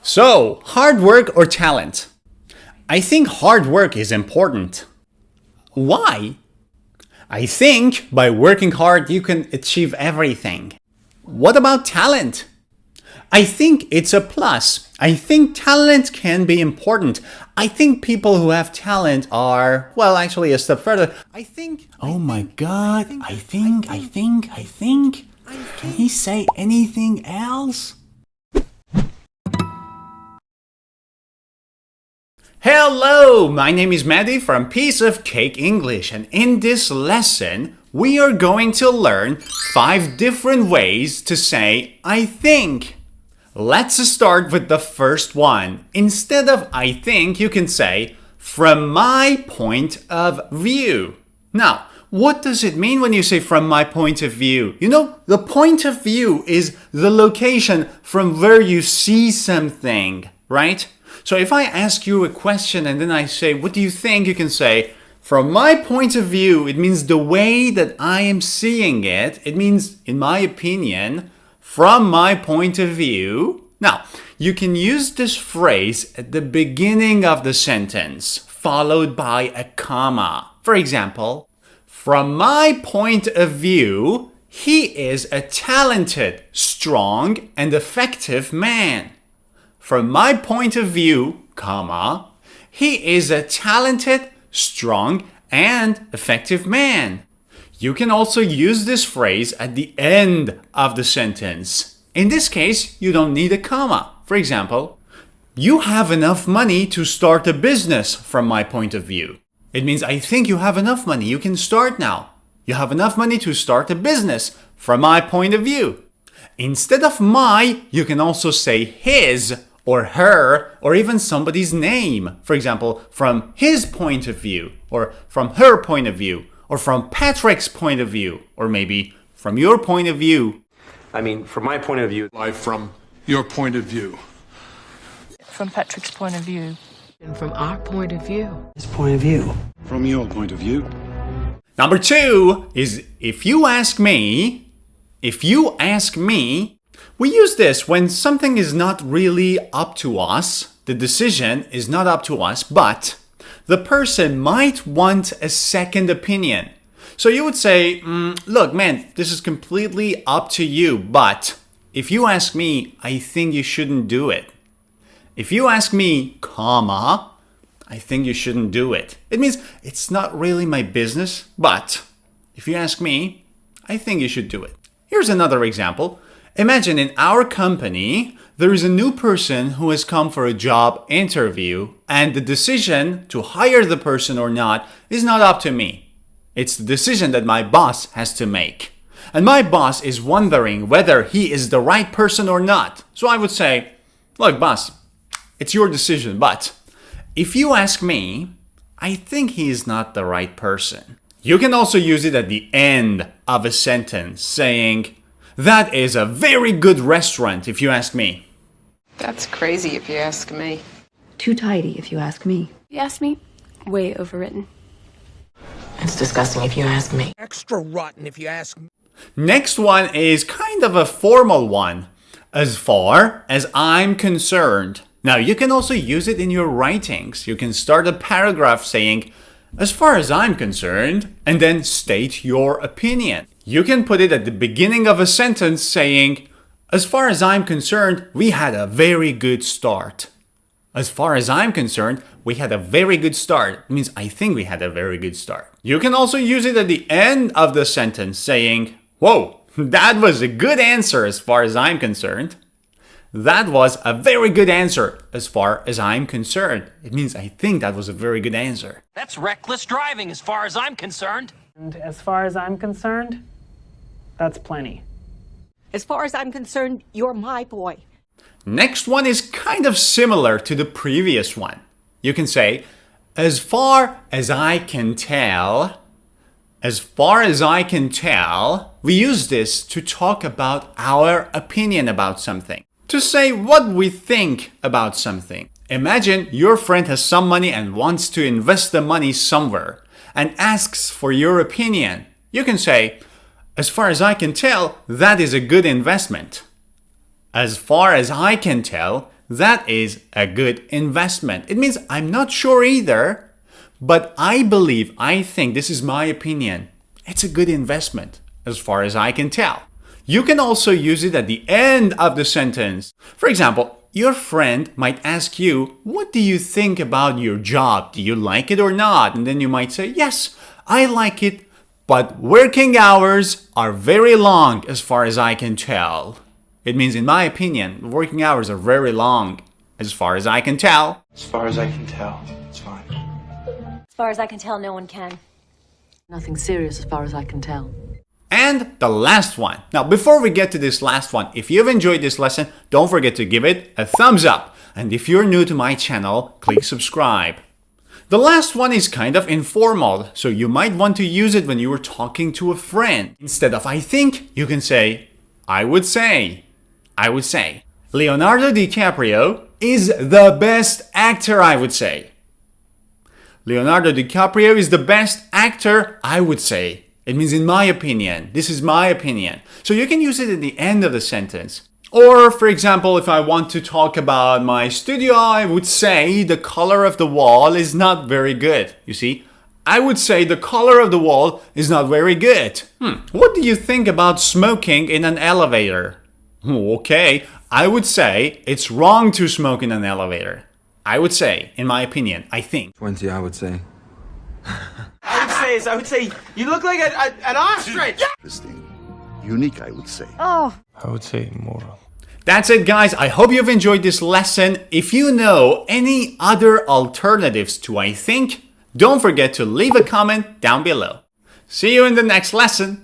So, hard work or talent? I think hard work is important. Why? I think by working hard you can achieve everything. What about talent? I think it's a plus. I think talent can be important. I think people who have talent are, well, actually a step further. Oh my God, I think. Can he say anything else? Hello, my name is Maddie from Piece of Cake English, and in this lesson, we are going to learn 5 different ways to say I think. Let's start with the first one. Instead of I think, you can say from my point of view. Now, what does it mean when you say from my point of view? You know, the point of view is the location from where you see something, right? So if I ask you a question and then I say, what do you think? You can say, from my point of view, it means the way that I am seeing it. It means, in my opinion, from my point of view. Now, you can use this phrase at the beginning of the sentence, followed by a comma. For example, from my point of view, he is a talented, strong, and effective man. From my point of view, comma, he is a talented, strong, and effective man. You can also use this phrase at the end of the sentence. In this case, you don't need a comma. For example, you have enough money to start a business from my point of view. It means I think you have enough money. You can start now. You have enough money to start a business from my point of view. Instead of my, you can also say his or her, or even somebody's name. For example, from his point of view, or from her point of view, or from Patrick's point of view, or maybe from your point of view. I mean, from my point of view. Life from your point of view. From Patrick's point of view. And from our point of view. His point of view. From your point of view. Number 2 is if you ask me, we use this when something is not really up to us, the decision is not up to us, but the person might want a second opinion. So you would say, look, man, this is completely up to you, but if you ask me, I think you shouldn't do it. If you ask me, comma, I think you shouldn't do it. It means it's not really my business, but if you ask me, I think you should do it. Here's another example. Imagine in our company, there is a new person who has come for a job interview, and the decision to hire the person or not is not up to me. It's the decision that my boss has to make. And my boss is wondering whether he is the right person or not. So I would say, look, boss, it's your decision, but if you ask me, I think he is not the right person. You can also use it at the end of a sentence, saying, that is a very good restaurant, if you ask me. That's crazy if you ask me. Too tidy, if you ask me. You ask me? Way overwritten. It's disgusting if you ask me. Extra rotten if you ask me. Next one is kind of a formal one. As far as I'm concerned. Now, you can also use it in your writings. You can start a paragraph saying, as far as I'm concerned, and then state your opinion. You can put it at the beginning of a sentence saying, as far as I'm concerned, we had a very good start. As far as I'm concerned, we had a very good start. It means I think we had a very good start. You can also use it at the end of the sentence saying, whoa, that was a good answer as far as I'm concerned. That was a very good answer as far as I'm concerned. It means I think that was a very good answer. That's reckless driving as far as I'm concerned. And as far as I'm concerned, that's plenty. As far as I'm concerned, you're my boy. Next one is kind of similar to the previous one. You can say, as far as I can tell, we use this to talk about our opinion about something. To say what we think about something. Imagine your friend has some money and wants to invest the money somewhere and asks for your opinion. You can say, as far as I can tell, that is a good investment. As far as I can tell, that is a good investment. It means I'm not sure either, but I believe, I think, this is my opinion. It's a good investment, as far as I can tell. You can also use it at the end of the sentence. For example, your friend might ask you, what do you think about your job? Do you like it or not? And then you might say, yes, I like it, but working hours are very long as far as I can tell. It means, in my opinion, working hours are very long as far as I can tell. As far as I can tell, it's fine. As far as I can tell, no one can. Nothing serious as far as I can tell. And the last one. Now, before we get to this last one, if you've enjoyed this lesson, don't forget to give it a thumbs up. And if you're new to my channel, click subscribe. The last one is kind of informal, so you might want to use it when you were talking to a friend. Instead of I think, you can say, I would say. I would say. Leonardo DiCaprio is the best actor, I would say. Leonardo DiCaprio is the best actor, I would say. It means, in my opinion. This is my opinion. So you can use it at the end of the sentence. Or, for example, if I want to talk about my studio, I would say the color of the wall is not very good. You see? I would say the color of the wall is not very good. What do you think about smoking in an elevator? Okay, I would say it's wrong to smoke in an elevator. I would say, in my opinion, I think. 20, I would say. I would say, you look like an ostrich! Interesting. Unique, I would say. Oh. I would say moral. That's it, guys. I hope you've enjoyed this lesson. If you know any other alternatives to I think, don't forget to leave a comment down below. See you in the next lesson.